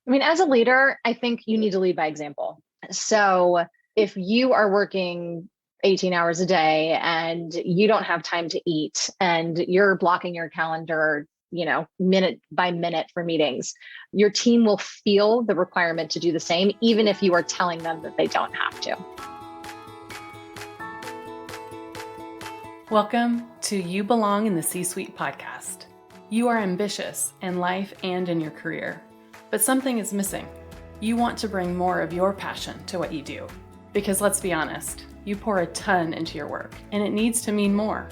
I mean, as a leader, I think you need to lead by example. So if you are working 18 hours a day and you don't have time to eat and you're blocking your calendar, minute by minute for meetings, your team will feel the requirement to do the same, even if you are telling them that they don't have to. Welcome to You Belong in the C-Suite podcast. You are ambitious in life and in your career, but something is missing. You want to bring more of your passion to what you do. Because let's be honest, you pour a ton into your work, and it needs to mean more.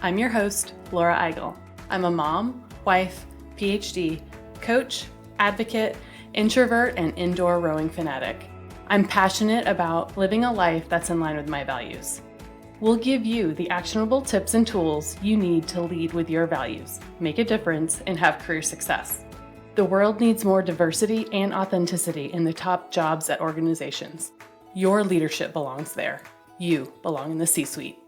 I'm your host, Laura Eigel. I'm a mom, wife, PhD, coach, advocate, introvert, and indoor rowing fanatic. I'm passionate about living a life that's in line with my values. We'll give you the actionable tips and tools you need to lead with your values, make a difference, and have career success. The world needs more diversity and authenticity in the top jobs at organizations. Your leadership belongs there. You belong in the C-Suite.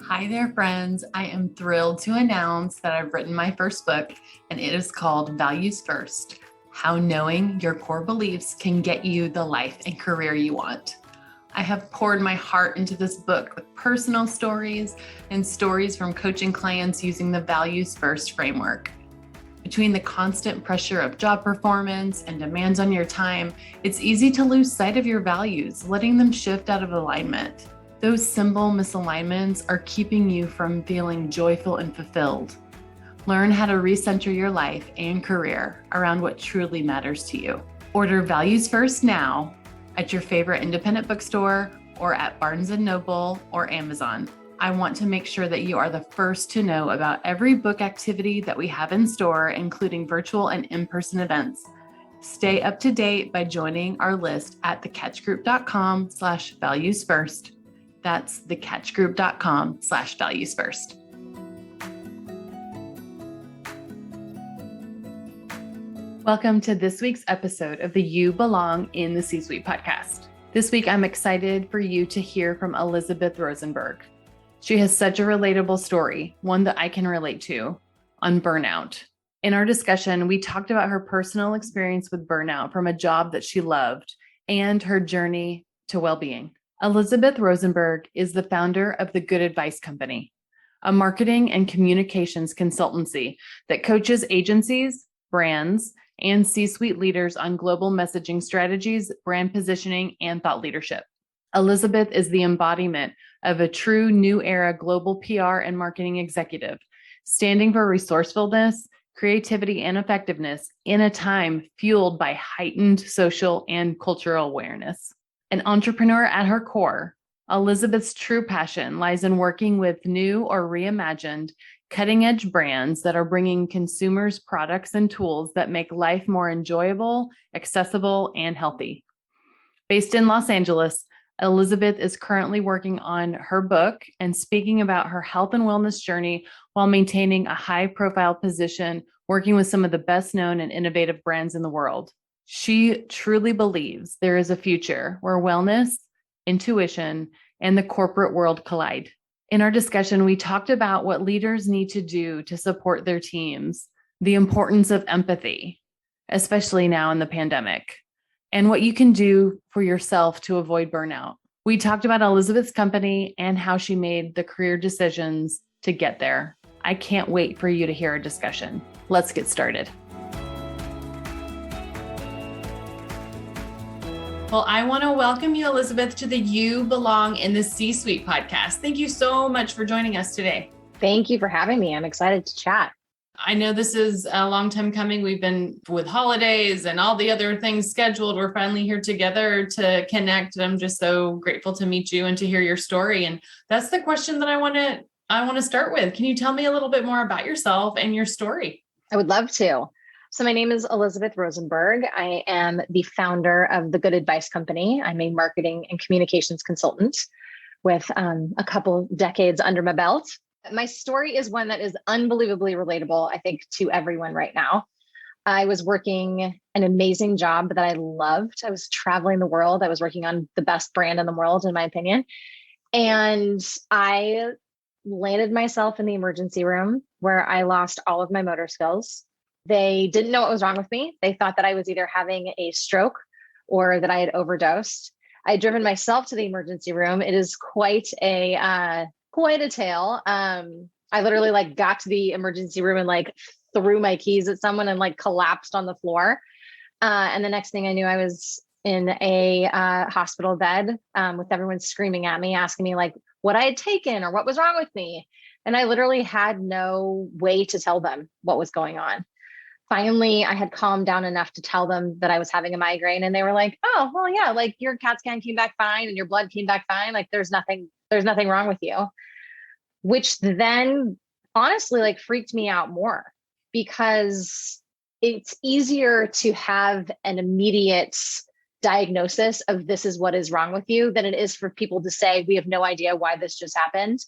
Hi there, friends. I am thrilled to announce that I've written my first book, and it is called Values First: How Knowing Your Core Beliefs Can Get You the Life and Career You Want. I have poured my heart into this book with personal stories and stories from coaching clients using the Values First framework. Between the constant pressure of job performance and demands on your time, it's easy to lose sight of your values, letting them shift out of alignment. Those simple misalignments are keeping you from feeling joyful and fulfilled. Learn how to recenter your life and career around what truly matters to you. Order Values First now at your favorite independent bookstore or at Barnes & Noble or Amazon. I want to make sure that you are the first to know about every book activity that we have in store, including virtual and in-person events. Stay up to date by joining our list at thecatchgroup.com/valuesfirst. That's thecatchgroup.com/valuesfirst. Welcome to this week's episode of the You Belong in the C-Suite podcast. This week, I'm excited for you to hear from Elizabeth Rosenberg. She has such a relatable story, one that I can relate to, on burnout. In our discussion, we talked about her personal experience with burnout from a job that she loved and her journey to well-being. Elizabeth Rosenberg is the founder of the Good Advice Company, a marketing and communications consultancy that coaches agencies, brands, and C-suite leaders on global messaging strategies, brand positioning, and thought leadership. Elizabeth is the embodiment of a true new era global PR and marketing executive, standing for resourcefulness, creativity, and effectiveness in a time fueled by heightened social and cultural awareness. An entrepreneur at her core, Elizabeth's true passion lies in working with new or reimagined cutting-edge brands that are bringing consumers products and tools that make life more enjoyable, accessible, and healthy. Based in Los Angeles, Elizabeth is currently working on her book and speaking about her health and wellness journey while maintaining a high-profile position, working with some of the best-known and innovative brands in the world. She truly believes there is a future where wellness, intuition, and the corporate world collide. In our discussion, we talked about what leaders need to do to support their teams, the importance of empathy, especially now in the pandemic, and what you can do for yourself to avoid burnout. We talked about Elizabeth's company and how she made the career decisions to get there. I can't wait for you to hear our discussion. Let's get started. Well, I want to welcome you, Elizabeth, to the You Belong in the C-Suite podcast. Thank you so much for joining us today. Thank you for having me. I'm excited to chat. I know this is a long time coming. We've been with holidays and all the other things scheduled. We're finally here together to connect. I'm just so grateful to meet you and to hear your story. And that's the question that I want to start with. Can you tell me a little bit more about yourself and your story? I would love to. So my name is Elizabeth Rosenberg. I am the founder of the Good Advice Company. I'm a marketing and communications consultant with a couple decades under my belt. My story is one that is unbelievably relatable, I think, to everyone right now. I was working an amazing job that I loved. I was traveling the world. I was working on the best brand in the world, in my opinion. And I landed myself in the emergency room where I lost all of my motor skills. They didn't know what was wrong with me. They thought that I was either having a stroke or that I had overdosed. I had driven myself to the emergency room. It is quite a tale. I literally like got to the emergency room and like threw my keys at someone and like collapsed on the floor. And the next thing I knew, I was in a hospital bed with everyone screaming at me, asking me like what I had taken or what was wrong with me. And I literally had no way to tell them what was going on. Finally, I had calmed down enough to tell them that I was having a migraine. And they were like, oh, well, yeah, like your CAT scan came back fine and your blood came back fine. Like there's nothing wrong with you, which then honestly like freaked me out more because it's easier to have an immediate diagnosis of this is what is wrong with you than it is for people to say, we have no idea why this just happened.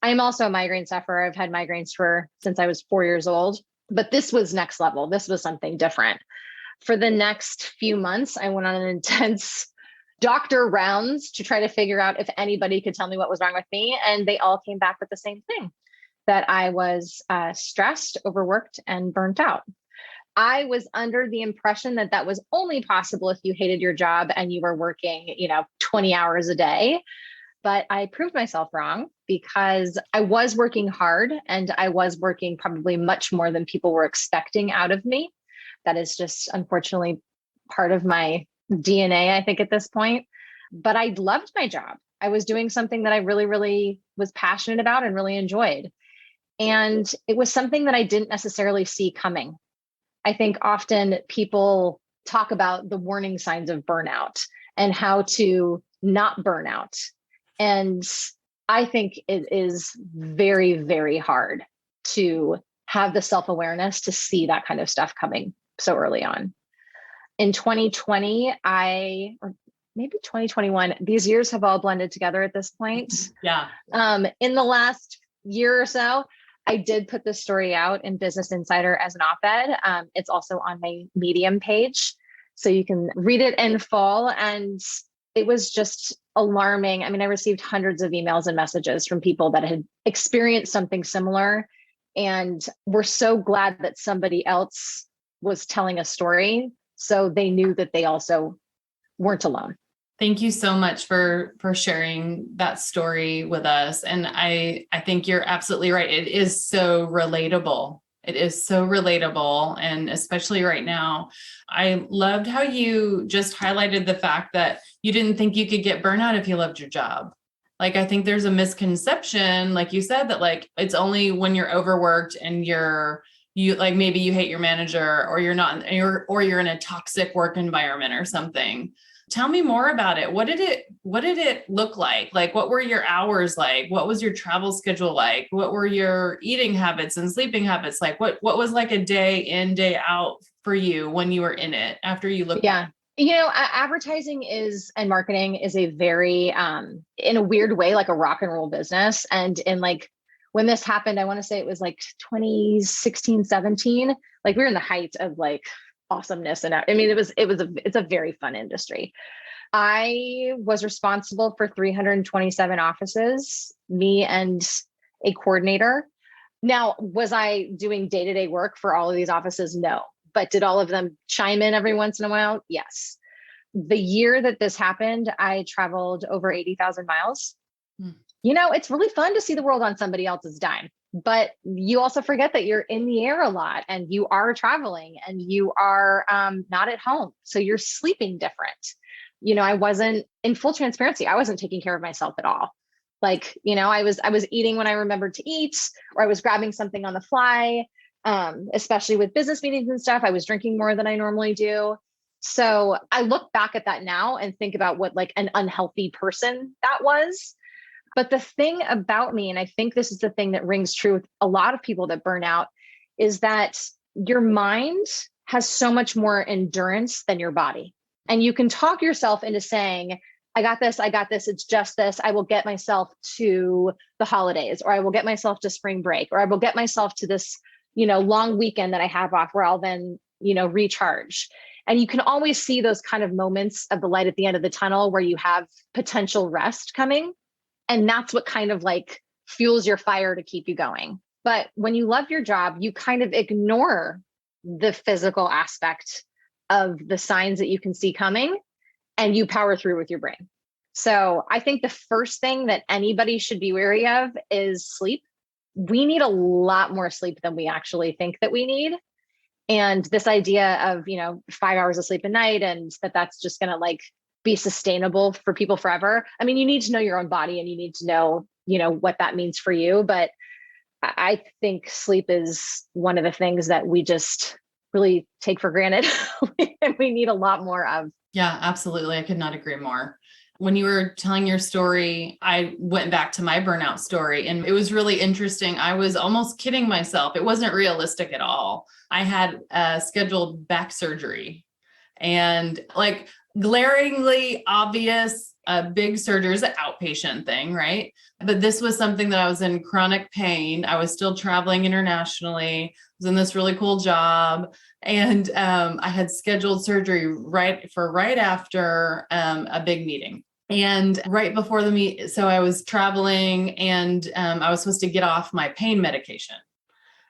I'm also a migraine sufferer. I've had migraines since I was 4 years old, but this was next level. This was something different. For the next few months, I went on an intense doctor rounds to try to figure out if anybody could tell me what was wrong with me. And they all came back with the same thing, that I was stressed, overworked, and burnt out. I was under the impression that that was only possible if you hated your job and you were working, 20 hours a day. But I proved myself wrong because I was working hard and I was working probably much more than people were expecting out of me. That is just unfortunately part of my DNA, I think, at this point. But I loved my job. I was doing something that I really, really was passionate about and really enjoyed. And it was something that I didn't necessarily see coming. I think often people talk about the warning signs of burnout and how to not burn out. And I think it is very, very hard to have the self-awareness to see that kind of stuff coming so early on. In 2020, or maybe 2021, these years have all blended together at this point. Yeah. In the last year or so, I did put this story out in Business Insider as an op-ed. It's also on my Medium page, so you can read it in full. And it was just alarming. I mean, I received hundreds of emails and messages from people that had experienced something similar and were so glad that somebody else was telling a story, so they knew that they also weren't alone. Thank you so much for sharing that story with us. And I think you're absolutely right. It is so relatable. It is so relatable. And especially right now, I loved how you just highlighted the fact that you didn't think you could get burnout if you loved your job. Like, I think there's a misconception, like you said, that like, it's only when you're overworked and you like, maybe you hate your manager or you're not, or you're in a toxic work environment or something. Tell me more about it. What did it look like? Like, what were your hours like? What was your travel schedule like? What were your eating habits and sleeping habits like? What was like a day in, day out for you when you were in it after you looked at it? Advertising and marketing is a very, in a weird way, like a rock and roll business. And in like, when this happened, I want to say it was like 2016, 17, like we were in the height of like awesomeness. And I mean, it's a very fun industry. I was responsible for 327 offices, me and a coordinator. Now, was I doing day-to-day work for all of these offices? No. But did all of them chime in every once in a while? Yes. The year that this happened, I traveled over 80,000 miles. It's really fun to see the world on somebody else's dime. But you also forget that you're in the air a lot and you are traveling and you are not at home. So you're sleeping different. I wasn't, in full transparency, I wasn't taking care of myself at all. Like, I was eating when I remembered to eat, or I was grabbing something on the fly, especially with business meetings and stuff. I was drinking more than I normally do. So I look back at that now and think about what like an unhealthy person that was. But the thing about me, and I think this is the thing that rings true with a lot of people that burn out, is that your mind has so much more endurance than your body. And you can talk yourself into saying, I got this, it's just this, I will get myself to the holidays, or I will get myself to spring break, or I will get myself to this, long weekend that I have off where I'll then, recharge. And you can always see those kind of moments of the light at the end of the tunnel where you have potential rest coming. And that's what kind of like fuels your fire to keep you going. But when you love your job, you kind of ignore the physical aspect of the signs that you can see coming, and you power through with your brain. So I think the first thing that anybody should be wary of is sleep. We need a lot more sleep than we actually think that we need. And this idea of, 5 hours of sleep a night and that's just going to like be sustainable for people forever. I mean, you need to know your own body and you need to know, what that means for you. But I think sleep is one of the things that we just really take for granted and we need a lot more of. Yeah, absolutely. I could not agree more. When you were telling your story, I went back to my burnout story, and it was really interesting. I was almost kidding myself. It wasn't realistic at all. I had scheduled back surgery, and like glaringly obvious, big surgery is an outpatient thing, right? But this was something that I was in chronic pain. I was still traveling internationally. I was in this really cool job. And I had scheduled surgery right after a big meeting. And right before the meet, so I was traveling and I was supposed to get off my pain medication.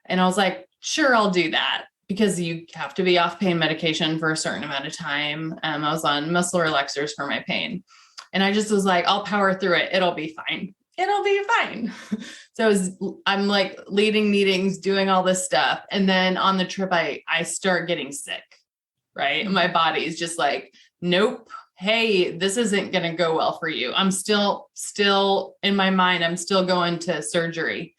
And I was like, sure, I'll do that, because you have to be off pain medication for a certain amount of time. I was on muscle relaxers for my pain. And I just was like, I'll power through it. It'll be fine. It'll be fine. So I'm like leading meetings, doing all this stuff. And then on the trip, I start getting sick, right? Mm-hmm. My body's just like, nope. Hey, this isn't going to go well for you. I'm still in my mind, I'm still going to surgery.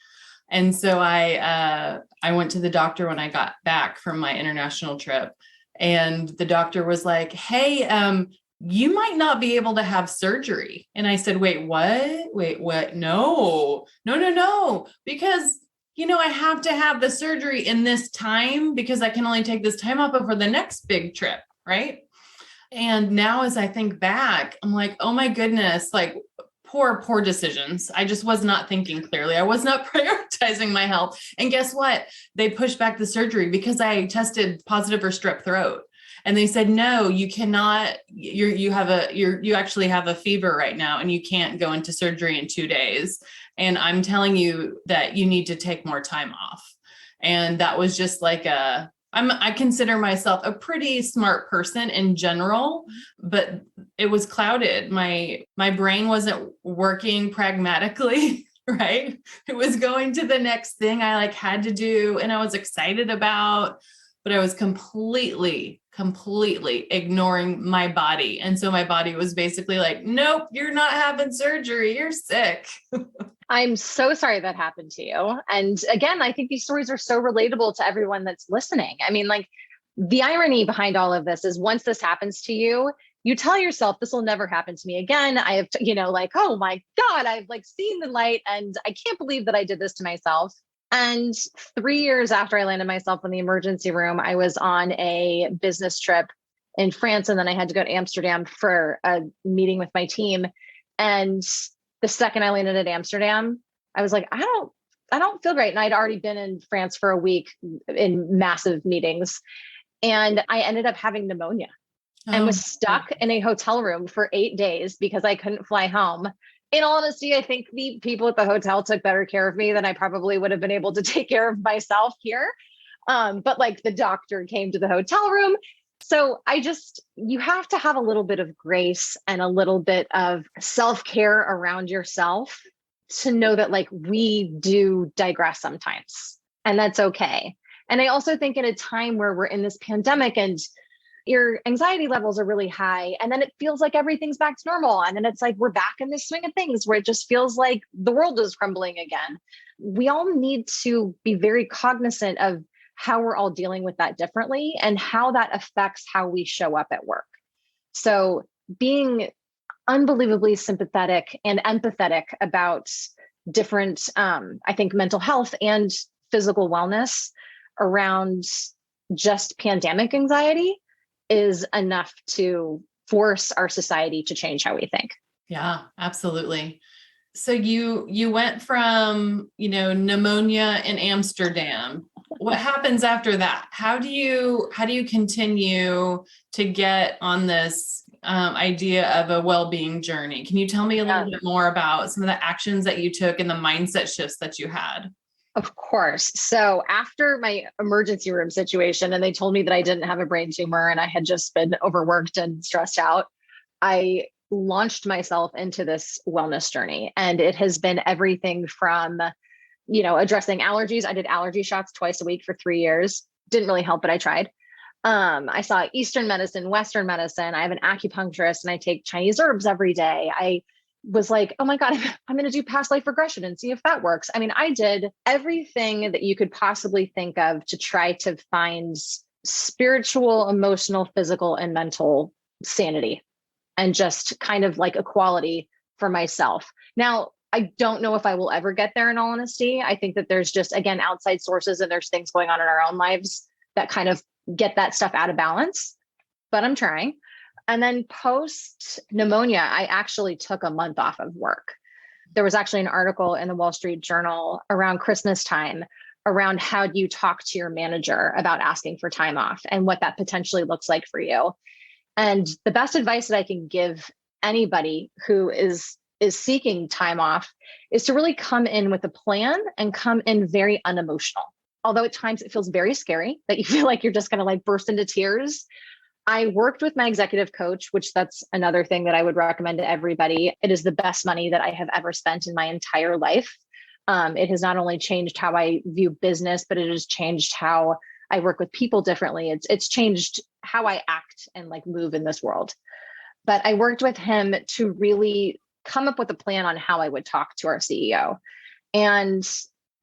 And so I went to the doctor when I got back from my international trip, and the doctor was like, hey, you might not be able to have surgery. And I said, wait, what? No. Because, I have to have the surgery in this time because I can only take this time off for the next big trip. Right. And now as I think back, I'm like, oh my goodness, like poor decisions. I just was not thinking clearly. I was not prioritizing my health. And guess what? They pushed back the surgery because I tested positive for strep throat. And they said, no, you cannot, you actually have a fever right now and you can't go into surgery in 2 days. And I'm telling you that you need to take more time off. And that was just like I consider myself a pretty smart person in general, but it was clouded. My brain wasn't working pragmatically, right? It was going to the next thing I had to do and I was excited about, but I was completely ignoring my body. And so my body was basically like, nope, you're not having surgery. You're sick. I'm so sorry that happened to you. And again, I think these stories are so relatable to everyone that's listening. I mean, the irony behind all of this is once this happens to you, you tell yourself this will never happen to me again. I have, oh my God, I've seen the light and I can't believe that I did this to myself. And 3 years after I landed myself in the emergency room, I was on a business trip in France. And then I had to go to Amsterdam for a meeting with my team. And the second I landed at Amsterdam, I was like, I don't feel great. And I'd already been in France for a week in massive meetings. And I ended up having pneumonia and was stuck in a hotel room for 8 days because I couldn't fly home. In all honesty, I think the people at the hotel took better care of me than I probably would have been able to take care of myself here. But the doctor came to the hotel room. So you have to have a little bit of grace and a little bit of self-care around yourself to know that we do digress sometimes, and that's okay. And I also think in a time where we're in this pandemic and your anxiety levels are really high, and then it feels like everything's back to normal. And then it's we're back in this swing of things where it just feels like the world is crumbling again. We all need to be very cognizant of how we're all dealing with that differently and how that affects how we show up at work. So being unbelievably sympathetic and empathetic about different, I think, mental health and physical wellness around just pandemic anxiety is enough to force our society to change how we think. Yeah, absolutely. So you went from, pneumonia in Amsterdam. What happens after that? How do you continue to get on this idea of a well-being journey. Can you tell me a little bit more about some of the actions that you took and the mindset shifts that you had? Of course. So after my emergency room situation, and they told me that I didn't have a brain tumor and I had just been overworked and stressed out, I launched myself into this wellness journey. And it has been everything from, addressing allergies. I did allergy shots twice a week for 3 years. Didn't really help, but I tried. I saw Eastern medicine, Western medicine. I have an acupuncturist and I take Chinese herbs every day. I was like, oh my God, I'm going to do past life regression and see if that works. I mean, I did everything that you could possibly think of to try to find spiritual, emotional, physical, and mental sanity and just kind of like equality for myself. Now, I don't know if I will ever get there, in all honesty. I think that there's just, again, outside sources and there's things going on in our own lives that kind of get that stuff out of balance, but I'm trying. And then post pneumonia, I actually took a month off of work. There was actually an article in the Wall Street Journal around Christmas time around how do you talk to your manager about asking for time off and what that potentially looks like for you. And the best advice that I can give anybody who is seeking time off is to really come in with a plan and come in very unemotional. Although at times it feels very scary that you feel like you're just going to like burst into tears. I worked with my executive coach, which that's another thing that I would recommend to everybody. It is the best money that I have ever spent in my entire life. It has not only changed how I view business, but it has changed how I work with people differently. It's changed how I act and like move in this world. But I worked with him to really come up with a plan on how I would talk to our CEO. And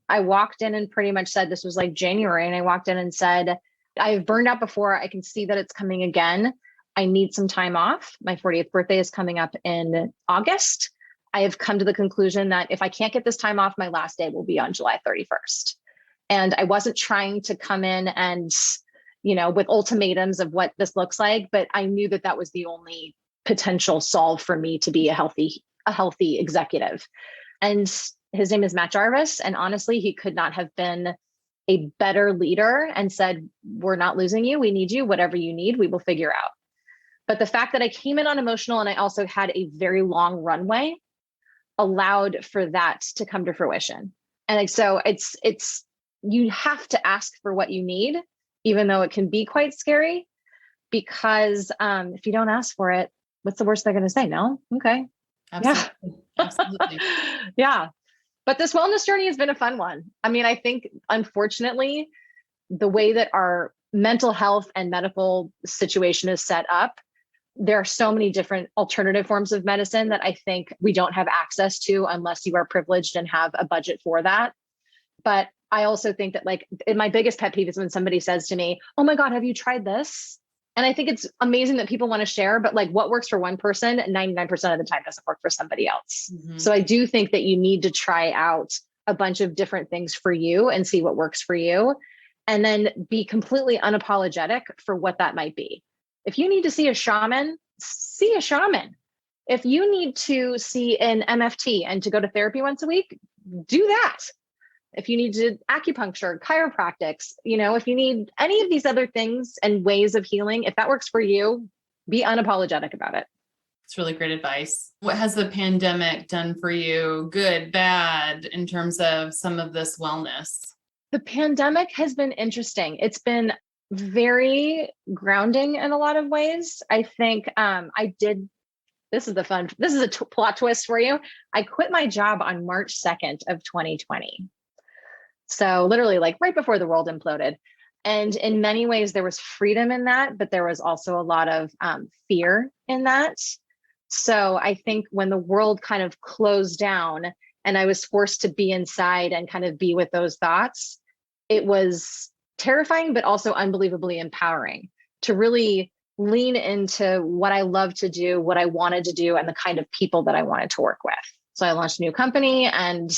I walked in and pretty much said, this was like January. And I walked in and said, I've burned out before. I can see that it's coming again. I need some time off. My 40th birthday is coming up in August. I have come to the conclusion that if I can't get this time off, my last day will be on July 31st. And I wasn't trying to come in and, with ultimatums of what this looks like, but I knew that that was the only potential solve for me to be a healthy executive. And his name is Matt Jarvis. And honestly, he could not have been a better leader and said, we're not losing you. We need you. Whatever you need, we will figure out. But the fact that I came in on emotional and I also had a very long runway allowed for that to come to fruition. And so it's you have to ask for what you need, even though it can be quite scary, because if you don't ask for it, what's the worst they're going to say? No? Okay. Absolutely. Yeah. Absolutely. Yeah. But this wellness journey has been a fun one. I mean, I think, unfortunately, the way that our mental health and medical situation is set up, there are so many different alternative forms of medicine that I think we don't have access to unless you are privileged and have a budget for that. But I also think that my biggest pet peeve is when somebody says to me, oh my God, have you tried this? And I think it's amazing that people want to share, but what works for one person, 99% of the time doesn't work for somebody else. Mm-hmm. So I do think that you need to try out a bunch of different things for you and see what works for you. And then be completely unapologetic for what that might be. If you need to see a shaman, see a shaman. If you need to see an MFT and to go to therapy once a week, do that. If you need to acupuncture, chiropractics, if you need any of these other things and ways of healing, if that works for you, be unapologetic about it. It's really great advice. What has the pandemic done for you, good, bad, in terms of some of this wellness? The pandemic has been interesting. It's been very grounding in a lot of ways. I think this is a plot twist for you. I quit my job on March 2nd of 2020. So literally right before the world imploded. And in many ways, there was freedom in that, but there was also a lot of fear in that. So I think when the world kind of closed down and I was forced to be inside and kind of be with those thoughts, it was terrifying, but also unbelievably empowering to really lean into what I love to do, what I wanted to do, and the kind of people that I wanted to work with. So I launched a new company and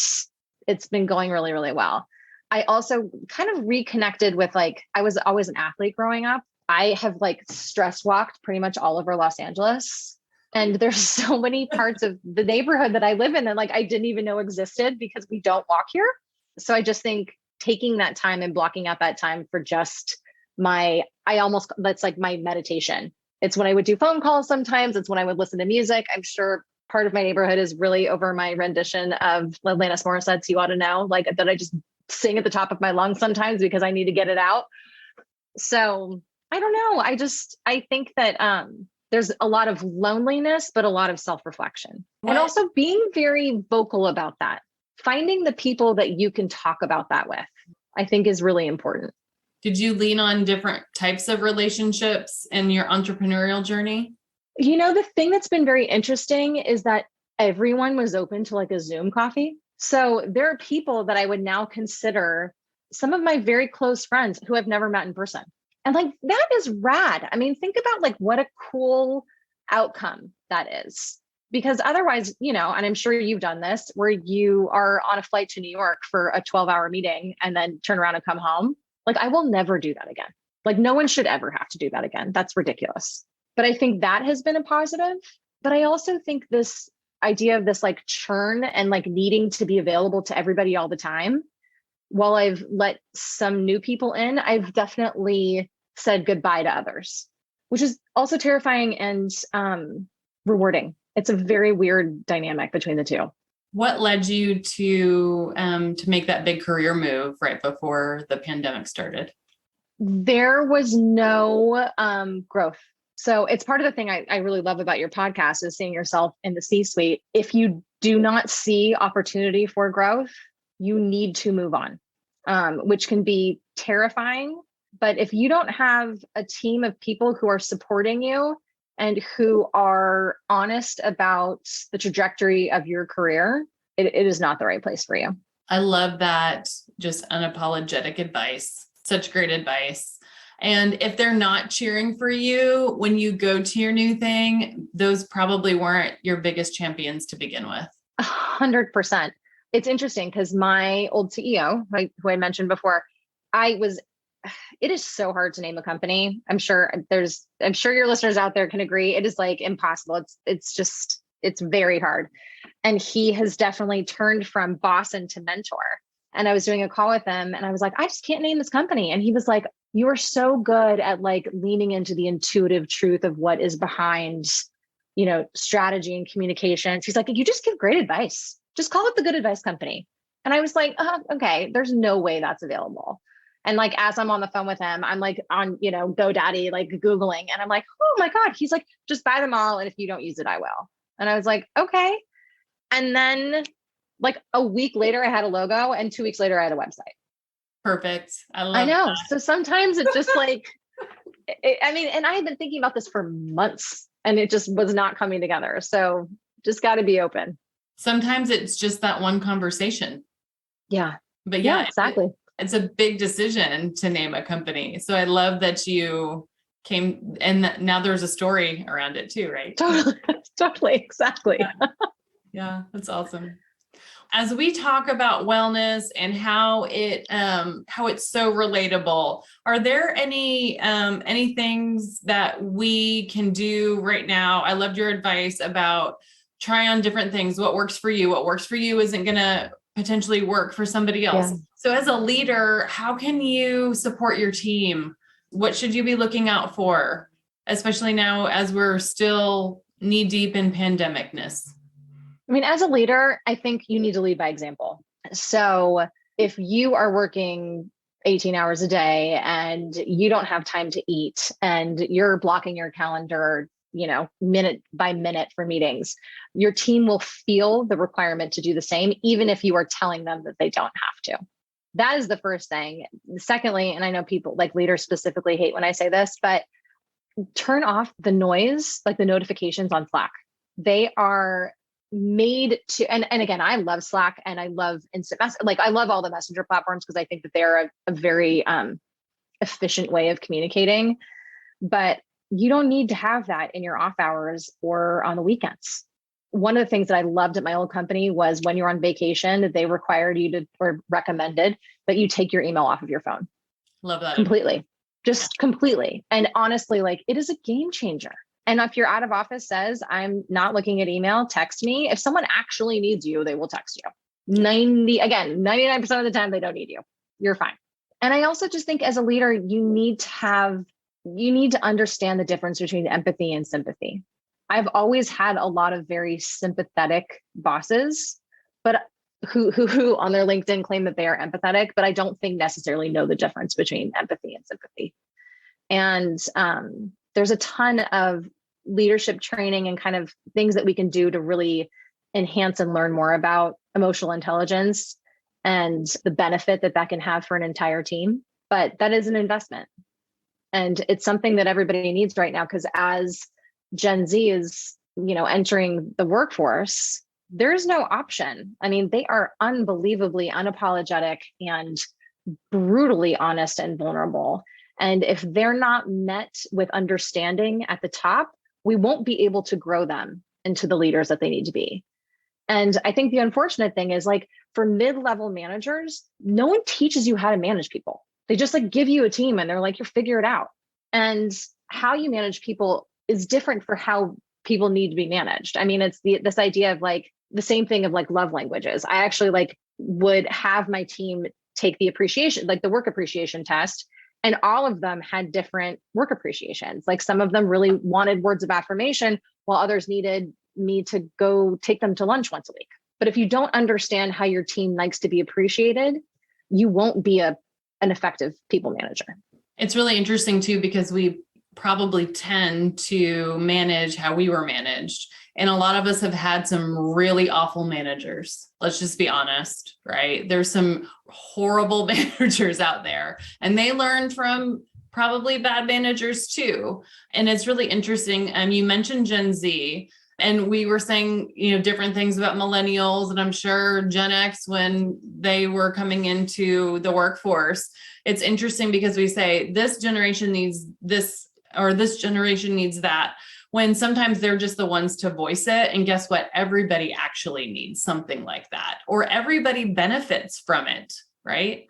it's been going really, really well. I also kind of reconnected with I was always an athlete growing up. I have stress walked pretty much all over Los Angeles. And there's so many parts of the neighborhood that I live in that I didn't even know existed because we don't walk here. So I just think taking that time and blocking out that time for just that's my meditation. It's when I would do phone calls sometimes. It's when I would listen to music. I'm sure part of my neighborhood is really over my rendition of Alanis Morissette's You Ought to Know, like that I just sing at the top of my lungs sometimes because I need to get it out. So I don't know. I think that there's a lot of loneliness, but a lot of self-reflection. And also being very vocal about that. Finding the people that you can talk about that with, I think is really important. Did you lean on different types of relationships in your entrepreneurial journey? The thing that's been very interesting is that everyone was open to like a Zoom coffee. So there are people that I would now consider some of my very close friends who I've never met in person. And like, that is rad. I mean, think about like what a cool outcome that is. Because otherwise, and I'm sure you've done this, where you are on a flight to New York for a 12-hour meeting and then turn around and come home. Like, I will never do that again. Like, no one should ever have to do that again. That's ridiculous. But I think that has been a positive. But I also think this idea of this like churn and like needing to be available to everybody all the time, while I've let some new people in, I've definitely said goodbye to others, which is also terrifying and rewarding. It's a very weird dynamic between the two. What led you to make that big career move right before the pandemic started? There was no growth. So it's part of the thing I really love about your podcast is seeing yourself in the C-suite. If you do not see opportunity for growth, you need to move on, which can be terrifying. But if you don't have a team of people who are supporting you and who are honest about the trajectory of your career, it is not the right place for you. I love that. Just unapologetic advice. Such great advice. And if they're not cheering for you when you go to your new thing, those probably weren't your biggest champions to begin with. 100%. It's interesting because my old CEO, who I mentioned before, it is so hard to name a company. I'm sure your listeners out there can agree. It is like impossible. It's very hard. And he has definitely turned from boss into mentor. And I was doing a call with him and I was like, I just can't name this company. And he was like, you are so good at like leaning into the intuitive truth of what is behind, strategy and communication. She's like, you just give great advice. Just call it the Good Advice Company. And I was like, okay, there's no way that's available. And like, as I'm on the phone with him, I'm like on, GoDaddy, like Googling, and I'm like, oh my God, he's like, just buy them all. And if you don't use it, I will. And I was like, okay. And then like a week later, I had a logo, and 2 weeks later, I had a website. Perfect. I know. That. So sometimes it's just like, and I had been thinking about this for months and it just was not coming together. So just got to be open. Sometimes it's just that one conversation. Yeah. But yeah, exactly. It's a big decision to name a company. So I love that you came, and now there's a story around it too, right? Totally. Exactly. Yeah, that's awesome. As we talk about wellness and how it's so relatable, are there any things that we can do right now? I loved your advice about try on different things. What works for you isn't going to potentially work for somebody else. Yeah. So as a leader, how can you support your team? What should you be looking out for, especially now as we're still knee deep in pandemicness? I mean, as a leader, I think you need to lead by example. So if you are working 18 hours a day and you don't have time to eat and you're blocking your calendar, minute by minute for meetings, your team will feel the requirement to do the same, even if you are telling them that they don't have to. That is the first thing. Secondly, and I know people like leaders specifically hate when I say this, but turn off the noise, like the notifications on Slack. They are made to, and again, I love Slack and I love instant message. Like I love all the messenger platforms because I think that they're a very efficient way of communicating, but you don't need to have that in your off hours or on the weekends. One of the things that I loved at my old company was when you're on vacation, they required you to, or recommended that you take your email off of your phone. Love that. Completely. Just completely. And honestly, like it is a game changer. And if your out of office says, I'm not looking at email, text me. If someone actually needs you, they will text you. 99% of the time, they don't need you. You're fine. And I also just think as a leader, you need to have you need to understand the difference between empathy and sympathy. I've always had a lot of very sympathetic bosses, but who on their LinkedIn claim that they are empathetic, but I don't think necessarily know the difference between empathy and sympathy. And there's a ton of leadership training and kind of things that we can do to really enhance and learn more about emotional intelligence and the benefit that that can have for an entire team. But that is an investment. And it's something that everybody needs right now, because as Gen Z is, entering the workforce, there's no option. I mean, they are unbelievably unapologetic and brutally honest and vulnerable. And if they're not met with understanding at the top, we won't be able to grow them into the leaders that they need to be. And I think the unfortunate thing is, like, for mid-level managers, no one teaches you how to manage people. They just give you a team and they're like, you figure it out. And how you manage people is different for how people need to be managed. I mean, it's this idea of the same thing of love languages. I actually would have my team take the appreciation, the work appreciation test, and all of them had different work appreciations. Some of them really wanted words of affirmation, while others needed me to go take them to lunch once a week. But if you don't understand how your team likes to be appreciated, you won't be an effective people manager. It's really interesting too, because we probably tend to manage how we were managed. And a lot of us have had some really awful managers. Let's just be honest, right? There's some horrible managers out there, and they learned from probably bad managers too. And it's really interesting. You mentioned Gen Z, and we were saying, different things about millennials, and I'm sure Gen X when they were coming into the workforce. It's interesting because we say this generation needs this, or this generation needs that, when sometimes they're just the ones to voice it. And guess what? Everybody actually needs something like that, or everybody benefits from it, right?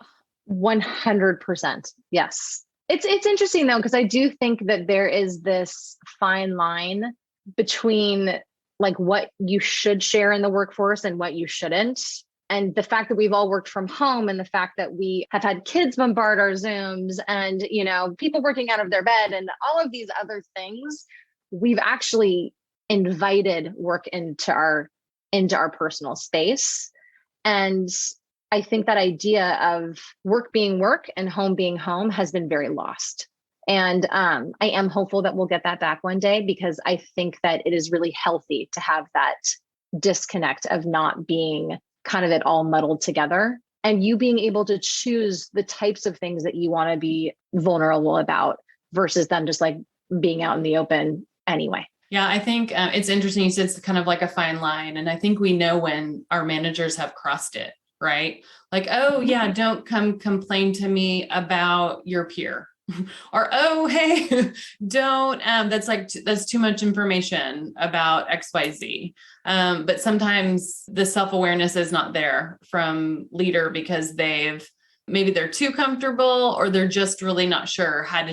100%. Yes. It's interesting though, because I do think that there is this fine line between what you should share in the workforce and what you shouldn't. And the fact that we've all worked from home, and the fact that we have had kids bombard our Zooms, and, people working out of their bed, and all of these other things, we've actually invited work into our personal space. And I think that idea of work being work and home being home has been very lost. And I am hopeful that we'll get that back one day, because I think that it is really healthy to have that disconnect of not being kind of it all muddled together, and you being able to choose the types of things that you want to be vulnerable about versus them just being out in the open anyway. Yeah, I think it's interesting. You said it's kind of like a fine line. And I think we know when our managers have crossed it, right? Oh yeah, don't come complain to me about your peer. Or, oh, hey, don't, that's too much information about XYZ. But sometimes the self-awareness is not there from leader, because maybe they're too comfortable, or they're just really not sure how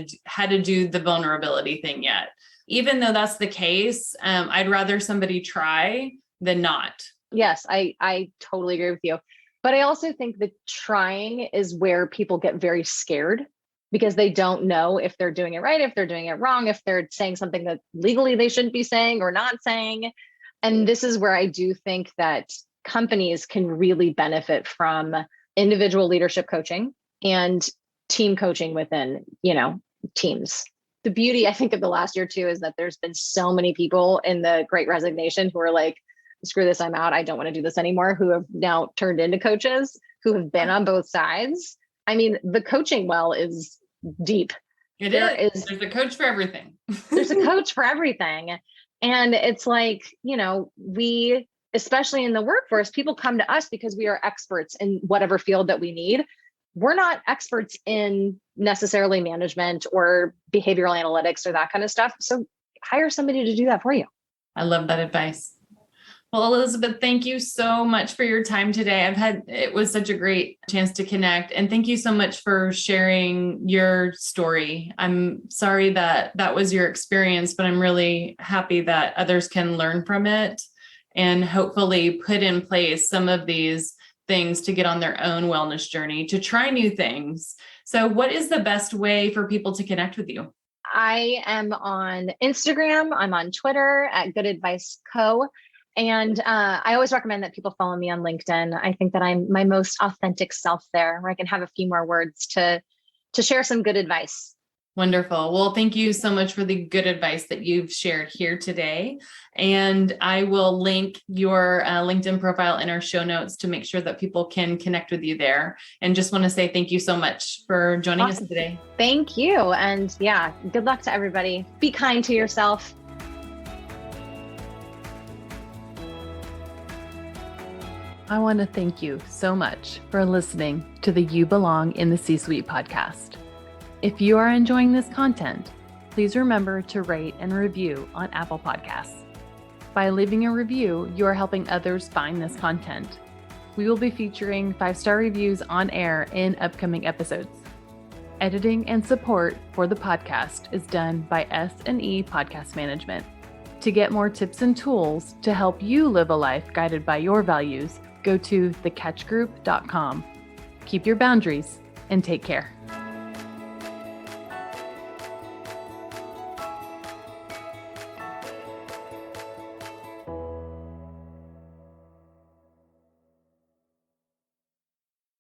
to do the vulnerability thing yet. Even though that's the case, I'd rather somebody try than not. Yes, I totally agree with you. But I also think that trying is where people get very scared, because they don't know if they're doing it right, if they're doing it wrong, if they're saying something that legally they shouldn't be saying or not saying. And this is where I do think that companies can really benefit from individual leadership coaching and team coaching within, teams. The beauty, I think, of the last year too, is that there's been so many people in the Great Resignation who are like, screw this, I'm out, I don't want to do this anymore, who have now turned into coaches, who have been on both sides. I mean, the coaching well is deep. There's a coach for everything. There's a coach for everything. And it's we, especially in the workforce, people come to us because we are experts in whatever field that we need. We're not experts in necessarily management or behavioral analytics or that kind of stuff. So hire somebody to do that for you. I love that advice. Well, Elizabeth, thank you so much for your time today. It was such a great chance to connect. And thank you so much for sharing your story. I'm sorry that was your experience, but I'm really happy that others can learn from it and hopefully put in place some of these things to get on their own wellness journey, to try new things. So what is the best way for people to connect with you? I am on Instagram. I'm on Twitter at Good Advice Co. And I always recommend that people follow me on LinkedIn. I think that I'm my most authentic self there, where I can have a few more words to share some good advice. Wonderful. Well, thank you so much for the good advice that you've shared here today. And I will link your LinkedIn profile in our show notes to make sure that people can connect with you there. And just want to say thank you so much for joining us today. Thank you. And yeah, good luck to everybody. Be kind to yourself. I want to thank you so much for listening to the You Belong in the C-Suite podcast. If you are enjoying this content, please remember to rate and review on Apple Podcasts. By leaving a review, you are helping others find this content. We will be featuring 5-star reviews on air in upcoming episodes. Editing and support for the podcast is done by S&E Podcast Management. To get more tips and tools to help you live a life guided by your values, go to thecatchgroup.com. Keep your boundaries and take care.